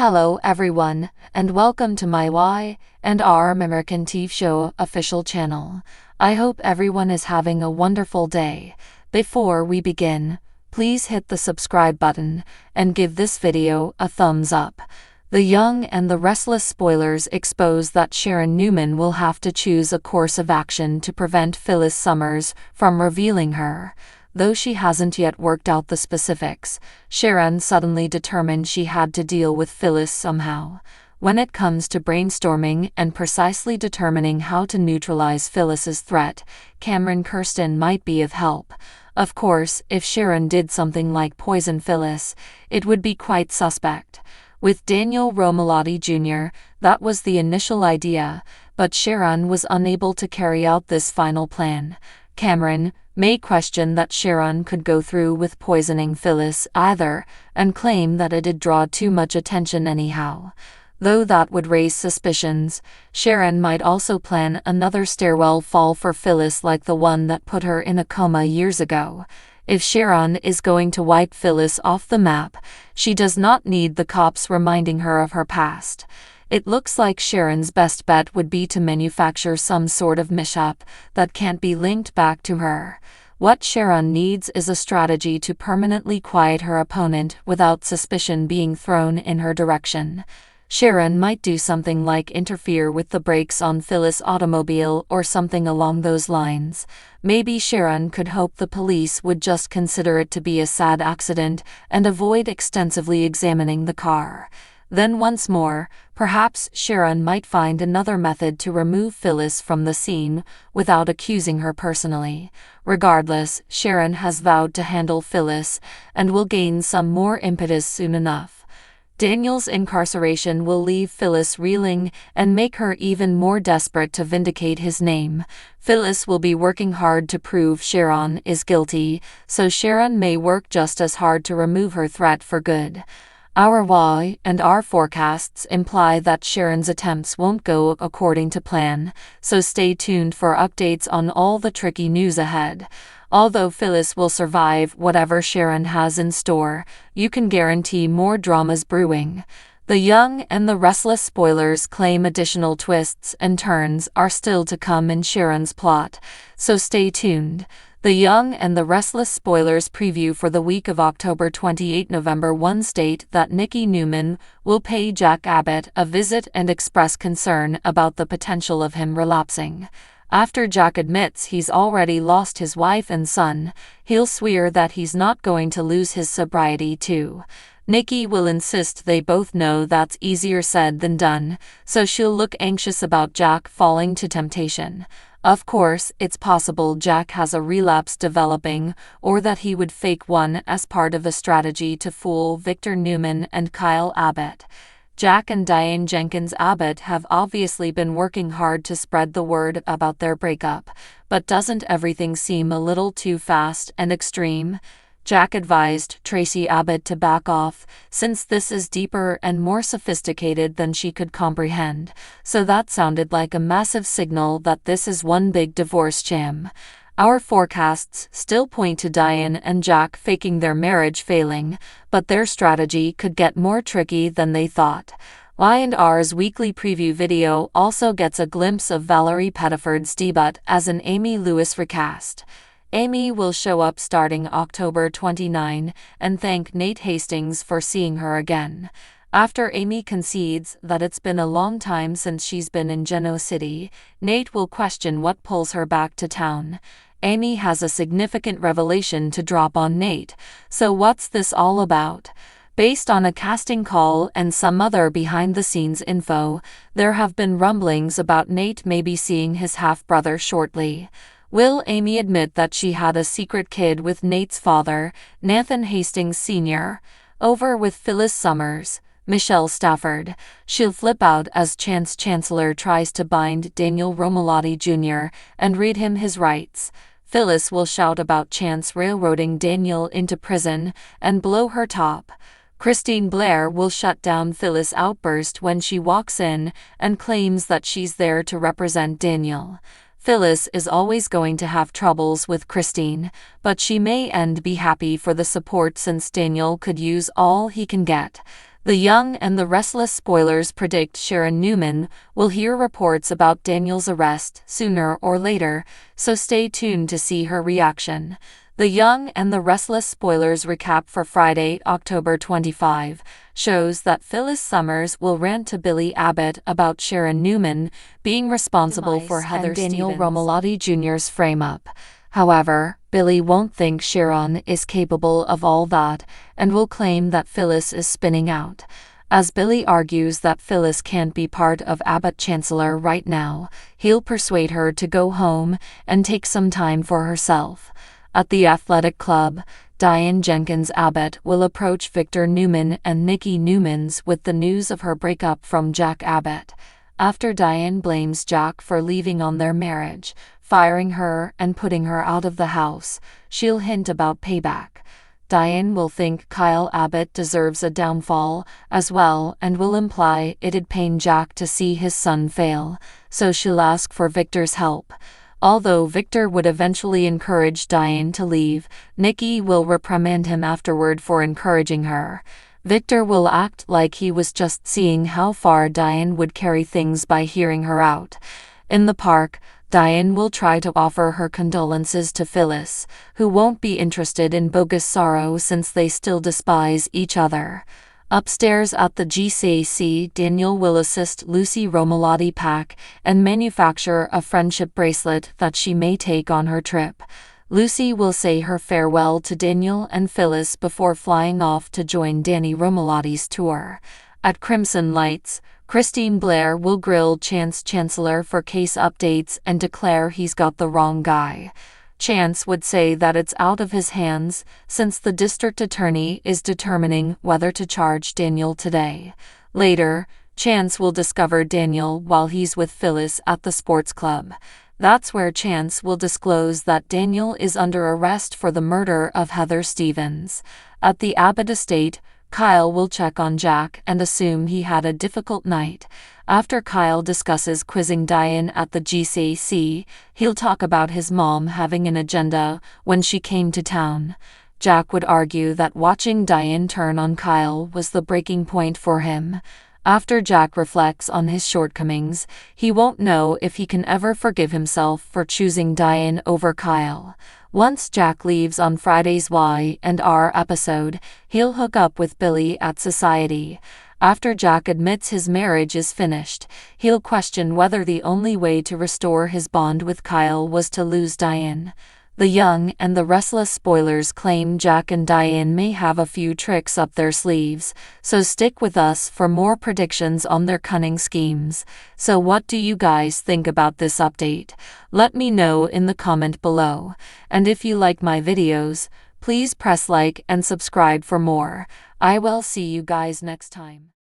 Hello everyone, and welcome to my Y&R American TV show official channel. I hope everyone is having a wonderful day. Before we begin, please hit the subscribe button and give this video a thumbs up. The Young and the Restless spoilers expose that Sharon Newman will have to choose a course of action to prevent Phyllis Summers from revealing her. Though she hasn't yet worked out the specifics, Sharon suddenly determined she had to deal with Phyllis somehow. When it comes to brainstorming and precisely determining how to neutralize Phyllis's threat, Cameron Kirsten might be of help. Of course, if Sharon did something like poison Phyllis, it would be quite suspect. With Daniel Romalotti Jr., that was the initial idea, but Sharon was unable to carry out this final plan. Cameron may question that Sharon could go through with poisoning Phyllis either, and claim that it'd draw too much attention anyhow. Though that would raise suspicions, Sharon might also plan another stairwell fall for Phyllis like the one that put her in a coma years ago. If Sharon is going to wipe Phyllis off the map, she does not need the cops reminding her of her past. It looks like Sharon's best bet would be to manufacture some sort of mishap that can't be linked back to her. What Sharon needs is a strategy to permanently quiet her opponent without suspicion being thrown in her direction. Sharon might do something like interfere with the brakes on Phyllis' automobile or something along those lines. Maybe Sharon could hope the police would just consider it to be a sad accident and avoid extensively examining the car. Then once more, perhaps Sharon might find another method to remove Phyllis from the scene without accusing her personally. Regardless, Sharon has vowed to handle Phyllis and will gain some more impetus soon enough. Daniel's incarceration will leave Phyllis reeling and make her even more desperate to vindicate his name. Phyllis will be working hard to prove Sharon is guilty, so Sharon may work just as hard to remove her threat for good. Our Y&R forecasts imply that Sharon's attempts won't go according to plan, so stay tuned for updates on all the tricky news ahead. Although Phyllis will survive whatever Sharon has in store, you can guarantee more dramas brewing. The Young and the Restless spoilers claim additional twists and turns are still to come in Sharon's plot, so stay tuned. The Young and the Restless spoilers preview for the week of October 28, November 1 state that Nikki Newman will pay Jack Abbott a visit and express concern about the potential of him relapsing. After Jack admits he's already lost his wife and son, he'll swear that he's not going to lose his sobriety too. Nikki will insist they both know that's easier said than done, so she'll look anxious about Jack falling to temptation. Of course, it's possible Jack has a relapse developing, or that he would fake one as part of a strategy to fool Victor Newman and Kyle Abbott. Jack and Diane Jenkins Abbott have obviously been working hard to spread the word about their breakup, but doesn't everything seem a little too fast and extreme? Jack advised Tracy Abbott to back off, since this is deeper and more sophisticated than she could comprehend, so that sounded like a massive signal that this is one big divorce jam. Our forecasts still point to Diane and Jack faking their marriage failing, but their strategy could get more tricky than they thought. Y&R's weekly preview video also gets a glimpse of Valerie Pettiford's debut as an Amy Lewis recast. Amy will show up starting October 29 and thank Nate Hastings for seeing her again. After Amy concedes that it's been a long time since she's been in Genoa City, Nate will question what pulls her back to town. Amy has a significant revelation to drop on Nate, so what's this all about? Based on a casting call and some other behind-the-scenes info, there have been rumblings about Nate maybe seeing his half-brother shortly. Will Amy admit that she had a secret kid with Nate's father, Nathan Hastings Sr.? Over with Phyllis Summers, Michelle Stafford. She'll flip out as Chance Chancellor tries to bind Daniel Romalotti Jr. and read him his rights. Phyllis will shout about Chance railroading Daniel into prison and blow her top. Christine Blair will shut down Phyllis' outburst when she walks in and claims that she's there to represent Daniel. Phyllis is always going to have troubles with Christine, but she may end be happy for the support since Daniel could use all he can get. The Young and the Restless spoilers predict Sharon Newman will hear reports about Daniel's arrest sooner or later, so stay tuned to see her reaction. The Young and the Restless spoilers recap for Friday, October 25, shows that Phyllis Summers will rant to Billy Abbott about Sharon Newman being responsible for Heather and Daniel Romalotti Jr.'s frame-up. However, Billy won't think Sharon is capable of all that and will claim that Phyllis is spinning out. As Billy argues that Phyllis can't be part of Abbott Chancellor right now, he'll persuade her to go home and take some time for herself. At the athletic club, Diane Jenkins Abbott will approach Victor Newman and Nikki Newmans with the news of her breakup from Jack Abbott. After Diane blames Jack for leaving on their marriage, firing her and putting her out of the house, she'll hint about payback. Diane will think Kyle Abbott deserves a downfall as well and will imply it'd pain Jack to see his son fail, so she'll ask for Victor's help. Although Victor would eventually encourage Diane to leave, Nikki will reprimand him afterward for encouraging her. Victor will act like he was just seeing how far Diane would carry things by hearing her out. In the park, Diane will try to offer her condolences to Phyllis, who won't be interested in bogus sorrow since they still despise each other. Upstairs at the GCAC, Daniel will assist Lucy Romalotti pack and manufacture a friendship bracelet that she may take on her trip. Lucy will say her farewell to Daniel and Phyllis before flying off to join Danny Romalotti's tour. At Crimson Lights, Christine Blair will grill Chance Chancellor for case updates and declare he's got the wrong guy. Chance would say that it's out of his hands, since the district attorney is determining whether to charge Daniel today. Later, Chance will discover Daniel while he's with Phyllis at the sports club. That's where Chance will disclose that Daniel is under arrest for the murder of Heather Stevens. At the Abbott estate, Kyle will check on Jack and assume he had a difficult night. After Kyle discusses quizzing Diane at the GCAC, he'll talk about his mom having an agenda when she came to town. Jack would argue that watching Diane turn on Kyle was the breaking point for him. After Jack reflects on his shortcomings, he won't know if he can ever forgive himself for choosing Diane over Kyle. Once Jack leaves on Friday's Y&R episode, he'll hook up with Billy at Society. After Jack admits his marriage is finished, he'll question whether the only way to restore his bond with Kyle was to lose Diane. The Young and the Restless spoilers claim Jack and Diane may have a few tricks up their sleeves, so stick with us for more predictions on their cunning schemes. So what do you guys think about this update? Let me know in the comment below. And if you like my videos, please press like and subscribe for more. I will see you guys next time.